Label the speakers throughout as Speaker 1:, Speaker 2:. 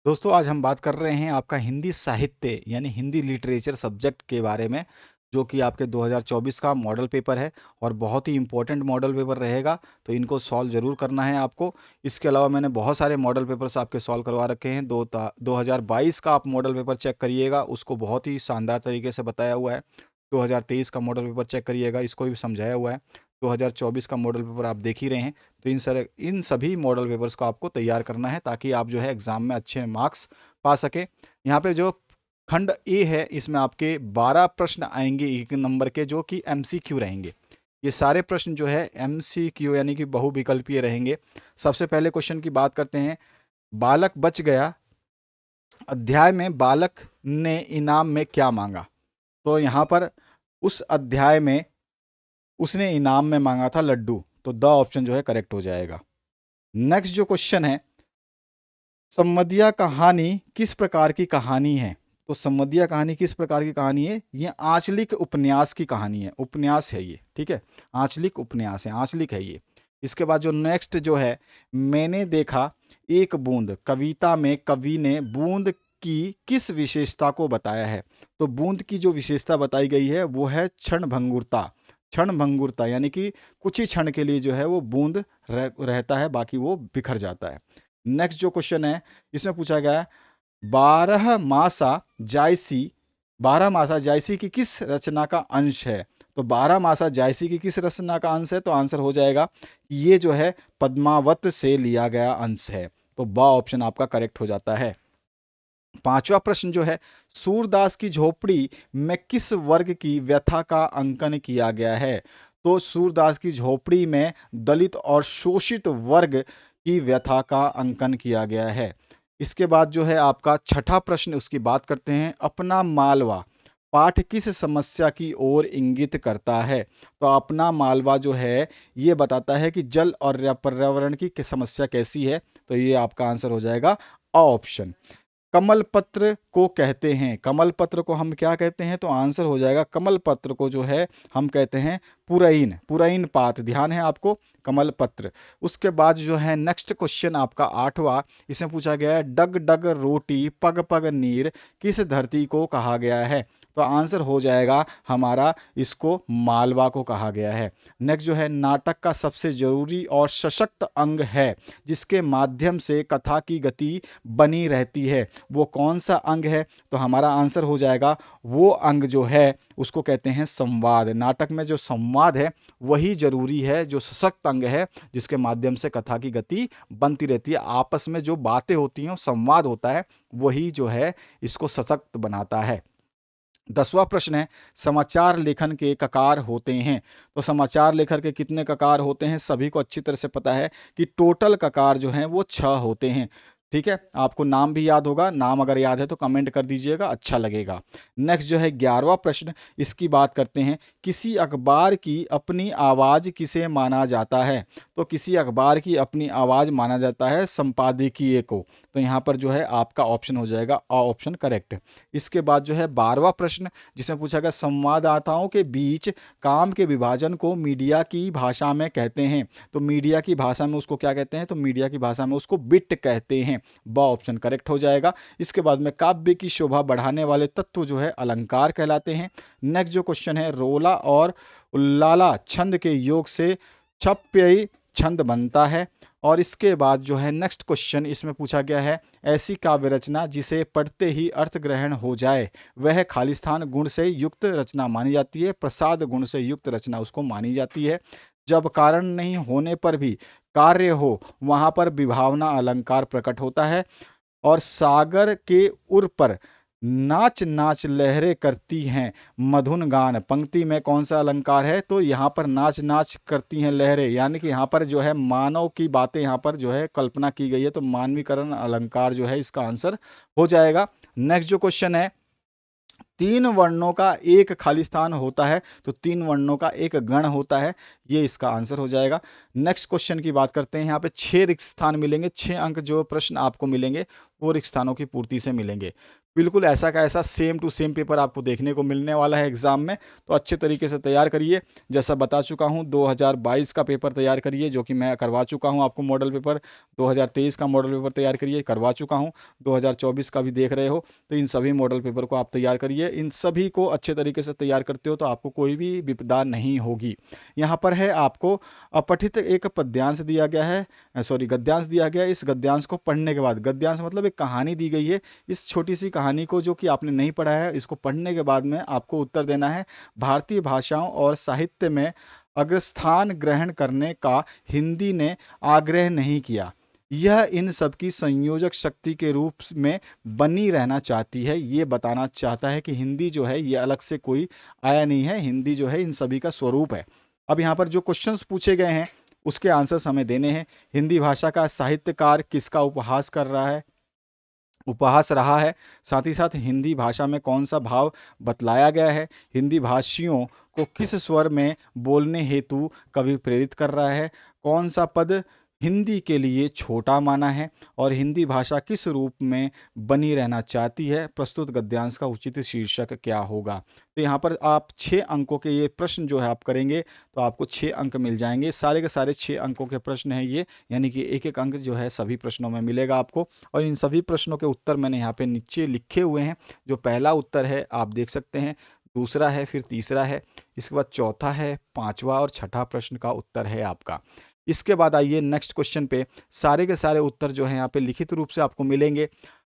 Speaker 1: दोस्तों आज हम बात कर रहे हैं आपका हिंदी साहित्य यानी हिंदी लिटरेचर सब्जेक्ट के बारे में, जो कि आपके 2024 का मॉडल पेपर है और बहुत ही इंपॉर्टेंट मॉडल पेपर रहेगा। तो इनको सॉल्व ज़रूर करना है आपको। इसके अलावा मैंने बहुत सारे मॉडल पेपर्स आपके सॉल्व करवा रखे हैं। 2022 का आप मॉडल पेपर चेक करिएगा, उसको बहुत ही शानदार तरीके से बताया हुआ है। 2023 का मॉडल पेपर चेक करिएगा, इसको भी समझाया हुआ है। 2024 का मॉडल पेपर आप देख ही रहे हैं। तो इन सभी मॉडल पेपर्स को आपको तैयार करना है ताकि आप जो है एग्ज़ाम में अच्छे मार्क्स पा सके। यहाँ पे जो खंड ए है इसमें आपके 12 प्रश्न आएंगे एक नंबर के, जो कि एमसीक्यू रहेंगे। ये सारे प्रश्न जो है एमसीक्यू यानी कि बहुविकल्पीय रहेंगे। सबसे पहले क्वेश्चन की बात करते हैं। बालक बच गया अध्याय में बालक ने इनाम में क्या मांगा? तो यहाँ पर उस अध्याय में उसने इनाम में मांगा था लड्डू, तो द ऑप्शन जो है करेक्ट हो जाएगा। नेक्स्ट जो क्वेश्चन है, सम्मदिया कहानी किस प्रकार की कहानी है? तो सम्मदिया कहानी किस प्रकार की कहानी है? ये आंचलिक उपन्यास की कहानी है, उपन्यास है ये, ठीक है। आंचलिक उपन्यास है, आंचलिक है ये। इसके बाद जो नेक्स्ट जो है, मैंने देखा एक बूंद, कविता में कवि ने बूंद की किस विशेषता को बताया है? तो बूंद की जो विशेषता बताई गई है वो है क्षण भंगुरता। क्षण भंगुरता यानी कि कुछ ही क्षण के लिए जो है वो बूंद रहता है, बाकी वो बिखर जाता है। नेक्स्ट जो क्वेश्चन है, इसमें पूछा गया है, बारह मासा जायसी, बारह मासा जायसी की किस रचना का अंश है? तो बारह मासा जायसी की किस रचना का अंश है? तो आंसर हो जाएगा ये जो है पद्मावत से लिया गया अंश है। तो बा ऑप्शन आपका करेक्ट हो जाता है। पांचवा प्रश्न जो है, सूरदास की झोपड़ी में किस वर्ग की व्यथा का अंकन किया गया है? तो सूरदास की झोपड़ी में दलित और शोषित वर्ग की व्यथा का अंकन किया गया है। इसके बाद जो है आपका छठा प्रश्न, उसकी बात करते हैं। अपना मालवा पाठ किस समस्या की ओर इंगित करता है? तो अपना मालवा जो है ये बताता है कि जल और पर्यावरण की समस्या कैसी है। तो ये आपका आंसर हो जाएगा ऑप्शन। कमल पत्र को कहते हैं, कमल पत्र को हम क्या कहते हैं? तो आंसर हो जाएगा कमल पत्र को जो है हम कहते हैं पुरैन, पुरैन पात। ध्यान है आपको, कमल पत्र। उसके बाद जो है नेक्स्ट क्वेश्चन आपका आठवां, इसमें पूछा गया है, डग डग रोटी पग पग नीर किस धरती को कहा गया है? तो आंसर हो जाएगा हमारा, इसको मालवा को कहा गया है। नेक्स्ट जो है, नाटक का सबसे जरूरी और सशक्त अंग है जिसके माध्यम से कथा की गति बनी रहती है, वो कौन सा अंग है? तो हमारा आंसर हो जाएगा वो अंग जो है उसको कहते हैं संवाद। नाटक में जो संवाद है वही जरूरी है, जो सशक्त अंग है जिसके माध्यम से कथा की गति बनती रहती है। आपस में जो बातें होती हैं, संवाद होता है, वही जो है इसको सशक्त बनाता है। 10वां प्रश्न है, समाचार लेखन के ककार होते हैं? तो समाचार लेखन के कितने ककार होते हैं? सभी को अच्छी तरह से पता है कि टोटल ककार जो हैं वो 6 होते हैं। ठीक है, आपको नाम भी याद होगा, नाम अगर याद है तो कमेंट कर दीजिएगा, अच्छा लगेगा। नेक्स्ट जो है 11वां प्रश्न, इसकी बात करते हैं। किसी अखबार की अपनी आवाज़ किसे माना जाता है? तो किसी अखबार की अपनी आवाज़ माना जाता है संपादकीय को। तो यहाँ पर जो है आपका ऑप्शन हो जाएगा ऑप्शन करेक्ट। इसके बाद जो है 12वां प्रश्न, जिसमें पूछा गया, संवाददाताओं के बीच काम के विभाजन को मीडिया की भाषा में कहते हैं। तो मीडिया की भाषा में उसको क्या कहते हैं? तो मीडिया की भाषा में उसको बिट कहते हैं। ब ऑप्शन करेक्ट हो जाएगा। इसके बाद में काव्य की शोभा बढ़ाने वाले तत्व जो है अलंकार कहलाते हैं। नेक्स्ट जो क्वेश्चन है, रोला और उल्लाला छंद के योग से छप्यई छंद बनता है। और इसके बाद जो है नेक्स्ट क्वेश्चन, इसमें पूछा गया है, ऐसी काव्य रचना जिसे पढ़ते ही अर्थ ग्रहण हो जाए वह खालिस्तान गुण से युक्त रचना मानी जाती है, प्रसाद गुण से युक्त रचना उसको मानी जाती है। जब कारण नहीं होने पर भी कार्य हो वहां पर विभावना अलंकार प्रकट होता है। और सागर के उर पर नाच नाच लहरें करती हैं मधुन गान, पंक्ति में कौन सा अलंकार है? तो यहाँ पर नाच नाच करती हैं लहरें, यानी कि यहाँ पर जो है मानव की बातें यहाँ पर जो है कल्पना की गई है, तो मानवीकरण अलंकार जो है इसका आंसर हो जाएगा। नेक्स्ट जो क्वेश्चन है, 3 वर्णों का एक खालिस्तान होता है, तो 3 वर्णों का एक गण होता है, ये इसका आंसर हो जाएगा। नेक्स्ट क्वेश्चन की बात करते हैं। यहाँ पे 6 रिक्त स्थान मिलेंगे, 6 अंक जो प्रश्न आपको मिलेंगे वो रिक्त स्थानों की पूर्ति से मिलेंगे। बिल्कुल ऐसा का ऐसा सेम टू सेम पेपर आपको देखने को मिलने वाला है एग्जाम में। तो अच्छे तरीके से तैयार करिए। जैसा बता चुका हूँ 2022 का पेपर तैयार करिए, जो कि मैं करवा चुका हूँ आपको मॉडल पेपर। 2023 का मॉडल पेपर तैयार करिए, करवा चुका हूँ। 2024 का भी देख रहे हो, तो इन सभी मॉडल पेपर को आप तैयार करिए। इन सभी को अच्छे तरीके से तैयार करते हो तो आपको कोई भी विपदा नहीं होगी। यहाँ पर है आपको अपठित एक पद्यांश दिया गया है, सॉरी गद्यांश दिया गया है। इस गद्यांश को पढ़ने के बाद, गद्यांश मतलब एक कहानी दी गई है, इस छोटी सी कहानी को जो कि आपने नहीं पढ़ा है, इसको पढ़ने के बाद में आपको उत्तर देना है। भारतीय भाषाओं और साहित्य में अग्रस्थान ग्रहण करने का हिंदी ने आग्रह नहीं किया। यह इन सब की संयोजक शक्ति के रूप में बनी रहना चाहती है। ये बताना चाहता है कि हिंदी जो है ये अलग से कोई आया नहीं है, हिंदी जो है इन सभी का स्वरूप है। अब यहाँ पर जो क्वेश्चंस पूछे गए हैं उसके आंसर्स हमें देने हैं। हिंदी भाषा का साहित्यकार किसका उपहास कर रहा है, उपहास रहा है। साथ ही साथ हिंदी भाषा में कौन सा भाव बतलाया गया है। हिंदी भाषियों को किस स्वर में बोलने हेतु कवि प्रेरित कर रहा है। कौन सा पद हिंदी के लिए छोटा माना है। और हिंदी भाषा किस रूप में बनी रहना चाहती है। प्रस्तुत गद्यांश का उचित शीर्षक क्या होगा। तो यहाँ पर आप 6 अंकों के ये प्रश्न जो है आप करेंगे तो आपको 6 अंक मिल जाएंगे। सारे के सारे 6 अंकों के प्रश्न हैं ये, यानी कि एक एक अंक जो है सभी प्रश्नों में मिलेगा आपको। और इन सभी प्रश्नों के उत्तर मैंने यहाँ पे नीचे लिखे हुए हैं। जो पहला उत्तर है आप देख सकते हैं, दूसरा है, फिर तीसरा है, इसके बाद चौथा है, पांचवा और छठा प्रश्न का उत्तर है आपका। इसके बाद आइए नेक्स्ट क्वेश्चन पे। सारे के सारे उत्तर जो है यहाँ पे लिखित रूप से आपको मिलेंगे।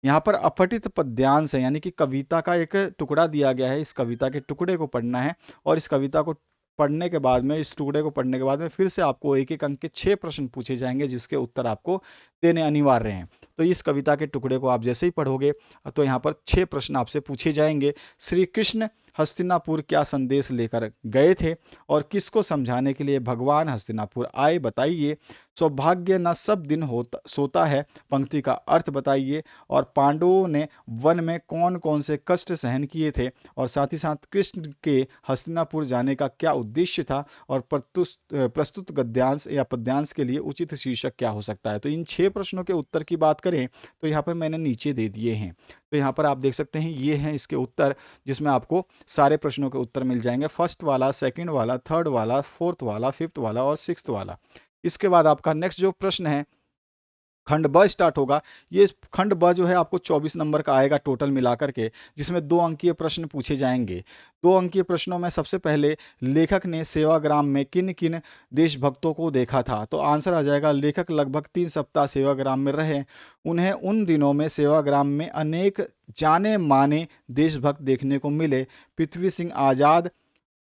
Speaker 1: यहाँ पर अपठित पद्यांश है, यानी कि कविता का एक टुकड़ा दिया गया है। इस कविता के टुकड़े को पढ़ना है और इस कविता को पढ़ने के बाद में, इस टुकड़े को पढ़ने के बाद में फिर से आपको एक एक अंक के 6 प्रश्न पूछे जाएंगे जिसके उत्तर आपको देने अनिवार्य हैं। तो इस कविता के टुकड़े को आप जैसे ही पढ़ोगे तो यहाँ पर 6 प्रश्न आपसे पूछे जाएंगे। श्री कृष्ण हस्तिनापुर क्या संदेश लेकर गए थे और किसको समझाने के लिए भगवान हस्तिनापुर आए, बताइए। सौभाग्य न सब दिन होता सोता है, पंक्ति का अर्थ बताइए। और पांडवों ने वन में कौन कौन से कष्ट सहन किए थे। और साथ ही साथ कृष्ण के हस्तिनापुर जाने का क्या उद्देश्य था। और प्रस्तुत गद्यांश या पद्यांश के लिए उचित शीर्षक क्या हो सकता है। तो इन 6 प्रश्नों के उत्तर की बात करें तो यहाँ पर मैंने नीचे दे दिए हैं। तो यहाँ पर आप देख सकते हैं ये हैं इसके उत्तर, जिसमें आपको सारे प्रश्नों के उत्तर मिल जाएंगे। फर्स्ट वाला, सेकंड वाला, थर्ड वाला, फोर्थ वाला, फिफ्थ वाला और सिक्स्थ वाला। इसके बाद आपका नेक्स्ट जो प्रश्न है, खंड ब स्टार्ट होगा। ये खंड ब जो है आपको 24 नंबर का आएगा टोटल मिलाकर के, जिसमें 2 अंकीय प्रश्न पूछे जाएंगे। 2 अंकीय प्रश्नों में सबसे पहले लेखक ने सेवाग्राम में किन किन देशभक्तों को देखा था। तो आंसर आ जाएगा, लेखक लगभग 3 सप्ताह सेवाग्राम में रहे। उन्हें उन दिनों में सेवाग्राम में अनेक जाने माने देशभक्त देखने को मिले। पृथ्वी सिंह आज़ाद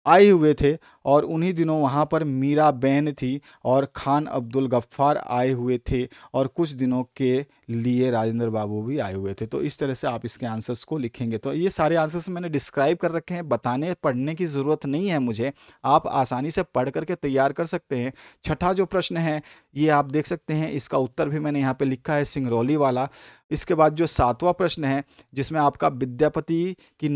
Speaker 1: आए हुए थे और उन्हीं दिनों वहाँ पर मीराबेन थी और खान अब्दुल गफ्फार आए हुए थे और कुछ दिनों के लिए राजेंद्र बाबू भी आए हुए थे। तो इस तरह से आप इसके आंसर्स को लिखेंगे। तो ये सारे आंसर्स मैंने डिस्क्राइब कर रखे हैं, बताने पढ़ने की ज़रूरत नहीं है मुझे, आप आसानी से पढ़ करके तैयार कर सकते हैं। छठा जो प्रश्न है ये आप देख सकते हैं, इसका उत्तर भी मैंने यहाँ पे लिखा है, सिंगरौली वाला। इसके बाद जो 7वां प्रश्न है जिसमें आपका विद्यापति की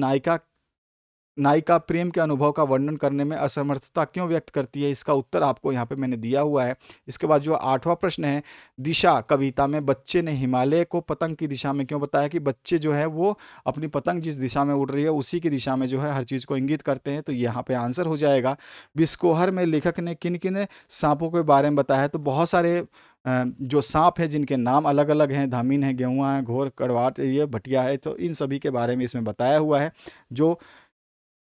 Speaker 1: नायिका प्रेम के अनुभव का वर्णन करने में असमर्थता क्यों व्यक्त करती है, इसका उत्तर आपको यहाँ पे मैंने दिया हुआ है। इसके बाद जो 8वां प्रश्न है, दिशा कविता में बच्चे ने हिमालय को पतंग की दिशा में क्यों बताया, कि बच्चे जो है वो अपनी पतंग जिस दिशा में उड़ रही है उसी की दिशा में जो है हर चीज़ को इंगित करते हैं। तो यहाँ पे आंसर हो जाएगा। बिस्कोहर में लेखक ने किन किन सांपों के बारे में बताया है। तो बहुत सारे जो सांप हैं जिनके नाम अलग अलग हैं, धामीन है, गेहुआ है, घोर, कड़वाट, ये भटिया है, तो इन सभी के बारे में इसमें बताया हुआ है। जो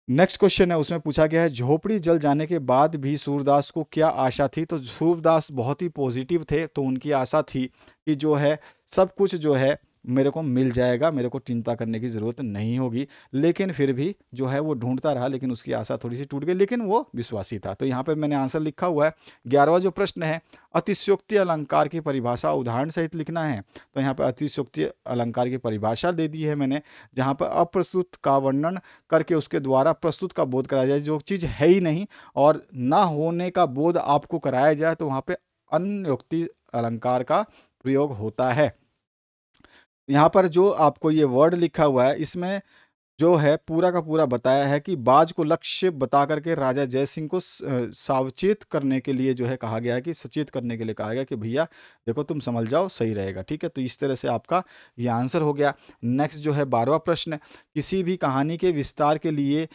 Speaker 1: नेक्स्ट क्वेश्चन है उसमें पूछा गया है, झोपड़ी जल जाने के बाद भी सूरदास को क्या आशा थी। तो सूरदास बहुत ही पॉजिटिव थे, तो उनकी आशा थी कि जो है सब कुछ जो है मेरे को मिल जाएगा, मेरे को चिंता करने की ज़रूरत नहीं होगी। लेकिन फिर भी जो है वो ढूंढता रहा, लेकिन उसकी आशा थोड़ी सी टूट गई, लेकिन वो विश्वासी था। तो यहाँ पर मैंने आंसर लिखा हुआ है। 11वां जो प्रश्न है, अतिशयोक्ति अलंकार की परिभाषा उदाहरण सहित लिखना है। तो यहाँ पर अतिशयोक्ति अलंकार की परिभाषा दे दी है मैंने, जहाँ पर अप्रस्तुत का वर्णन करके उसके द्वारा प्रस्तुत का बोध कराया जाए। जो चीज़ है ही नहीं और ना होने का बोध आपको कराया जाए तो वहाँ पे अन्योक्ति अलंकार का प्रयोग होता है। यहाँ पर जो आपको ये वर्ड लिखा हुआ है इसमें जो है पूरा का पूरा बताया है कि बाज को लक्ष्य बता करके राजा जय सिंह को सावचेत करने के लिए जो है कहा गया है, कि सचेत करने के लिए कहा गया कि भैया देखो तुम संभल जाओ, सही रहेगा। ठीक है, तो इस तरह से आपका ये आंसर हो गया। नेक्स्ट जो है 12वां प्रश्न, किसी भी कहानी के विस्तार के लिए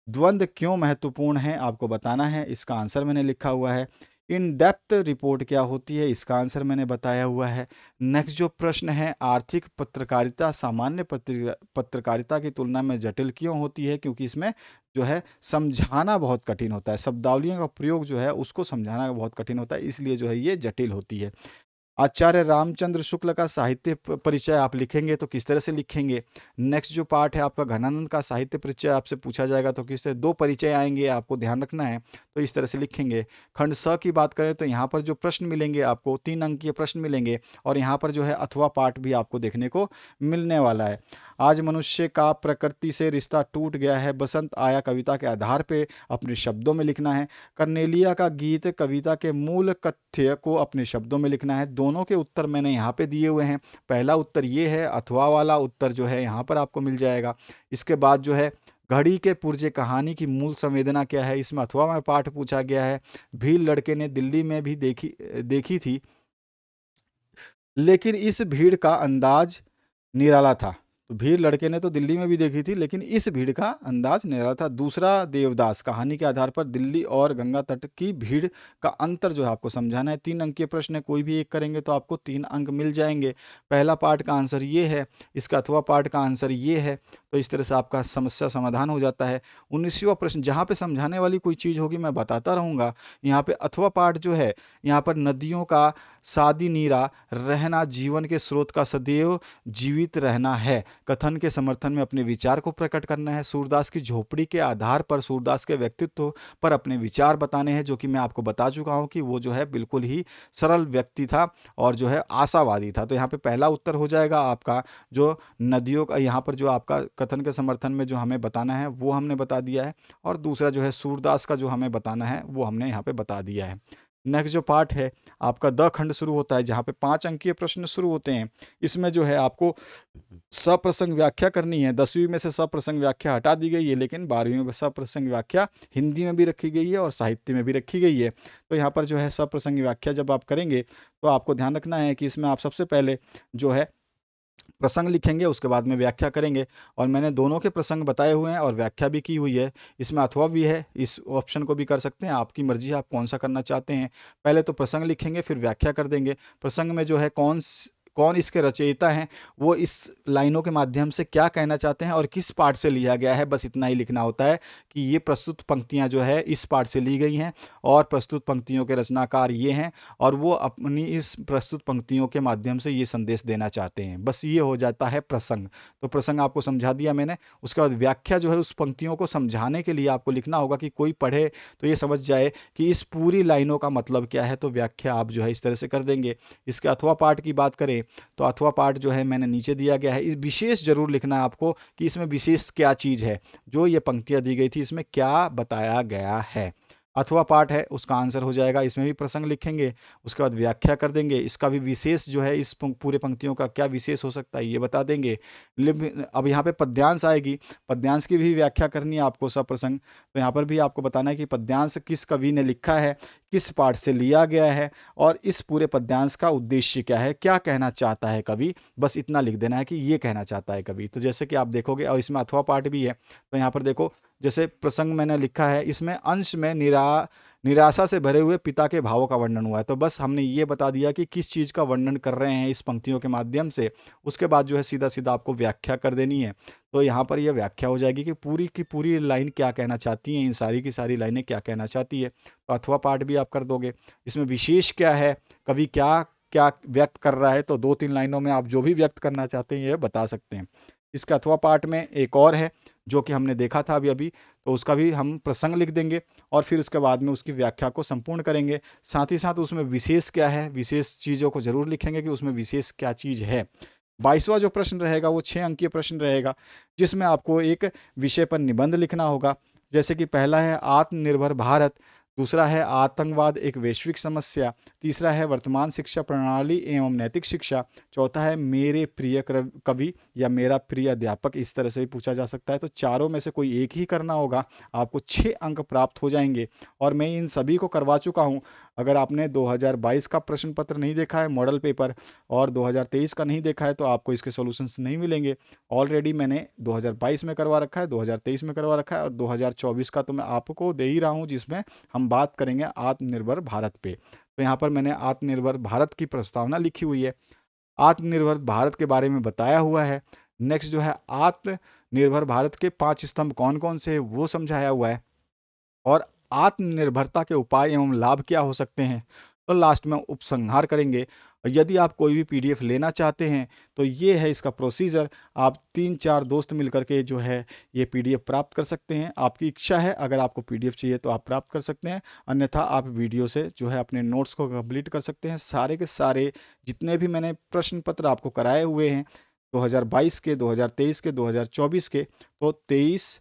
Speaker 1: द्वंद्व क्यों महत्वपूर्ण है, आपको बताना है। इसका आंसर मैंने लिखा हुआ है। इन डेप्थ रिपोर्ट क्या होती है, इसका आंसर मैंने बताया हुआ है। नेक्स्ट जो प्रश्न है, आर्थिक पत्रकारिता सामान्य पत्रकारिता की तुलना में जटिल क्यों होती है, क्योंकि इसमें जो है समझाना बहुत कठिन होता है, शब्दावलियों का प्रयोग जो है उसको समझाना बहुत कठिन होता है, इसलिए जो है ये जटिल होती है। आचार्य रामचंद्र शुक्ल का साहित्य परिचय आप लिखेंगे तो किस तरह से लिखेंगे। नेक्स्ट जो पार्ट है आपका, घनानंद का साहित्य परिचय आपसे पूछा जाएगा तो किस तरह, दो परिचय आएंगे आपको ध्यान रखना है, तो इस तरह से लिखेंगे। खंड स की बात करें तो यहाँ पर जो प्रश्न मिलेंगे आपको 3 अंकीय प्रश्न मिलेंगे, और यहाँ पर जो है अथवा पाठ भी आपको देखने को मिलने वाला है। आज मनुष्य का प्रकृति से रिश्ता टूट गया है, बसंत आया कविता के आधार पे अपने शब्दों में लिखना है। कर्नेलिया का गीत कविता के मूल कथ्य को अपने शब्दों में लिखना है। दोनों के उत्तर मैंने यहाँ पे दिए हुए हैं। पहला उत्तर ये है, अथवा वाला उत्तर जो है यहाँ पर आपको मिल जाएगा। इसके बाद जो है, घड़ी के पुर्जे कहानी की मूल संवेदना क्या है, इसमें अथवा में पाठ पूछा गया है। भील लड़के ने दिल्ली में भी देखी थी, लेकिन इस भीड़ का अंदाज निराला था। तो भीड़ लड़के ने तो दिल्ली में भी देखी थी, लेकिन इस भीड़ का अंदाज निराला था। दूसरा, देवदास कहानी के आधार पर दिल्ली और गंगा तट की भीड़ का अंतर जो है आपको समझाना है। 3 अंकीय प्रश्न है, कोई भी एक करेंगे तो आपको 3 अंक मिल जाएंगे। पहला पार्ट का आंसर ये है, इसका अथवा पार्ट का आंसर ये है, तो इस तरह से आपका समस्या समाधान हो जाता है। 19वां प्रश्न, जहाँ पे समझाने वाली कोई चीज़ होगी मैं बताता रहूँगा। यहाँ पे अथवा पार्ट जो है, यहाँ पर नदियों का सादी नीरा रहना, जीवन के स्रोत का सदैव जीवित रहना है, कथन के समर्थन में अपने विचार को प्रकट करना है। सूरदास की झोपड़ी के आधार पर सूरदास के व्यक्तित्व पर अपने विचार बताने हैं, जो कि मैं आपको बता चुका हूं कि वो जो है बिल्कुल ही सरल व्यक्ति था और जो है आशावादी था। तो यहाँ पे पहला उत्तर हो जाएगा आपका, जो नदियों का यहाँ पर जो आपका कथन के समर्थन में जो हमें बताना है वो हमने बता दिया है, और दूसरा जो है सूरदास का जो हमें बताना है वो हमने यहाँ पे बता दिया है। नेक्स्ट जो पार्ट है आपका, द खंड शुरू होता है, जहाँ पे 5 अंकीय प्रश्न शुरू होते हैं। इसमें जो है आपको सप्रसंग व्याख्या करनी है। 10वीं में से सप्रसंग व्याख्या हटा दी गई है, लेकिन 12वीं में सप्रसंग व्याख्या हिंदी में भी रखी गई है और साहित्य में भी रखी गई है। तो यहाँ पर जो है सप्रसंग व्याख्या जब आप करेंगे तो आपको ध्यान रखना है कि इसमें आप सबसे पहले जो है प्रसंग लिखेंगे, उसके बाद में व्याख्या करेंगे। और मैंने दोनों के प्रसंग बताए हुए हैं और व्याख्या भी की हुई है। इसमें अथवा भी है, इस ऑप्शन को भी कर सकते हैं, आपकी मर्जी है आप कौन सा करना चाहते हैं। पहले तो प्रसंग लिखेंगे, फिर व्याख्या कर देंगे। प्रसंग में जो है कौन इसके रचयिता हैं, वो इस लाइनों के माध्यम से क्या कहना चाहते हैं और किस पाठ से लिया गया है, बस इतना ही लिखना होता है कि ये प्रस्तुत पंक्तियां जो है इस पाठ से ली गई हैं और प्रस्तुत पंक्तियों के रचनाकार ये हैं, और वो अपनी इस प्रस्तुत पंक्तियों के माध्यम से ये संदेश देना चाहते हैं। बस ये हो जाता है प्रसंग। तो प्रसंग आपको समझा दिया मैंने। उसके बाद व्याख्या जो है, उस पंक्तियों को समझाने के लिए आपको लिखना होगा कि कोई पढ़े तो ये समझ जाए कि इस पूरी लाइनों का मतलब क्या है, तो व्याख्या आप जो है इस तरह से कर देंगे। इसके अथवा पाठ की बात करें तो अथवा पाठ जो है मैंने नीचे दिया गया है। इस विशेष जरूर लिखना है आपको कि इसमें विशेष क्या चीज़ है, जो ये पंक्तियां दी गई थी इसमें क्या बताया गया है। अथवा पाठ है, उसका आंसर हो जाएगा। इसमें भी प्रसंग लिखेंगे, उसके बाद व्याख्या कर देंगे, इसका भी विशेष जो है इस पूरे पंक्तियों का क्या विशेष हो सकता है ये बता देंगे। अब यहाँ पे पद्यांश आएगी, पद्यांश की भी व्याख्या करनी है आपको सप्रसंग। तो यहाँ पर भी आपको बताना है कि पद्यांश किस कवि ने लिखा है, किस पाठ से लिया गया है, और इस पूरे पद्यांश का उद्देश्य क्या है, क्या कहना चाहता है कवि, बस इतना लिख देना है कि ये कहना चाहता है कवि। तो जैसे कि आप देखोगे, और इसमें अथवा पाठ भी है, तो यहाँ पर देखो जैसे प्रसंग मैंने लिखा है, इसमें अंश में निराशा से भरे हुए पिता के भावों का वर्णन हुआ है। तो बस हमने ये बता दिया कि किस चीज़ का वर्णन कर रहे हैं इस पंक्तियों के माध्यम से। उसके बाद जो है सीधा सीधा आपको व्याख्या कर देनी है। तो यहाँ पर यह व्याख्या हो जाएगी कि पूरी की पूरी लाइन क्या कहना चाहती है, इन सारी की सारी लाइनें क्या कहना चाहती है। तो अथवा पाठ भी आप कर दोगे। इसमें विशेष क्या है, कवि क्या क्या व्यक्त कर रहा है, तो 2-3 लाइनों में आप जो भी व्यक्त करना चाहते हैं ये बता सकते हैं। इसका अथवा पाठ में एक और है जो कि हमने देखा था अभी अभी, तो उसका भी हम प्रसंग लिख देंगे और फिर उसके बाद में उसकी व्याख्या को संपूर्ण करेंगे। साथ ही साथ उसमें विशेष क्या है, विशेष चीज़ों को जरूर लिखेंगे कि उसमें विशेष क्या चीज़ है। 22वां जो प्रश्न रहेगा वो 6 अंकीय प्रश्न रहेगा, जिसमें आपको एक विषय पर निबंध लिखना होगा। जैसे कि पहला है आत्मनिर्भर भारत, दूसरा है आतंकवाद एक वैश्विक समस्या। तीसरा है वर्तमान शिक्षा प्रणाली एवं नैतिक शिक्षा। चौथा है मेरे प्रिय कवि या मेरा प्रिय अध्यापक, इस तरह से भी पूछा जा सकता है। तो चारों में से कोई एक ही करना होगा, आपको 6 अंक प्राप्त हो जाएंगे। और मैं इन सभी को करवा चुका हूँ। अगर आपने 2022 का प्रश्न पत्र नहीं देखा है मॉडल पेपर, और 2023 का नहीं देखा है, तो आपको इसके सॉल्यूशंस नहीं मिलेंगे। ऑलरेडी मैंने 2022 में करवा रखा है, 2023 में करवा रखा है, और 2024 का तो मैं आपको दे ही रहा हूँ, जिसमें हम बात करेंगे आत्मनिर्भर भारत पे। तो यहाँ पर मैंने आत्मनिर्भर भारत की प्रस्तावना लिखी हुई है, आत्मनिर्भर भारत के बारे में बताया हुआ है। नेक्स्ट जो है आत्मनिर्भर भारत के 5 स्तंभ कौन कौन से हैं वो समझाया हुआ है, और आत्मनिर्भरता के उपाय एवं लाभ क्या हो सकते हैं। तो लास्ट में उपसंहार करेंगे। यदि आप कोई भी पीडीएफ लेना चाहते हैं तो ये है इसका प्रोसीजर। आप 3-4 दोस्त मिलकर के जो है ये पीडीएफ प्राप्त कर सकते हैं। आपकी इच्छा है, अगर आपको पीडीएफ चाहिए तो आप प्राप्त कर सकते हैं, अन्यथा आप वीडियो से जो है अपने नोट्स को कंप्लीट कर सकते हैं। सारे के सारे जितने भी मैंने प्रश्न पत्र आपको कराए हुए हैं 2022 के, 2023 के, 2024 के, तो 23,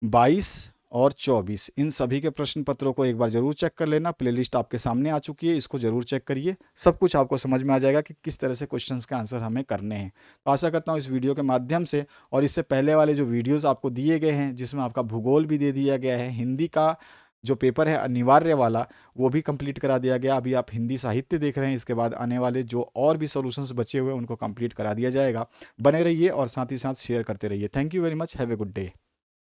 Speaker 1: 22 और 24 इन सभी के प्रश्न पत्रों को एक बार जरूर चेक कर लेना। प्लेलिस्ट आपके सामने आ चुकी है, इसको जरूर चेक करिए। सब कुछ आपको समझ में आ जाएगा कि किस तरह से क्वेश्चंस के आंसर हमें करने हैं। तो आशा करता हूँ इस वीडियो के माध्यम से, और इससे पहले वाले जो वीडियोस आपको दिए गए हैं जिसमें आपका भूगोल भी दे दिया गया है, हिंदी का जो पेपर है अनिवार्य वाला वो भी कंप्लीट करा दिया गया। अभी आप हिंदी साहित्य देख रहे हैं, इसके बाद आने वाले जो और भी सॉल्यूशंस बचे हुए हैं उनको कंप्लीट करा दिया जाएगा। बने रहिए और साथ ही साथ शेयर करते रहिए। Thank you very much, have a good day.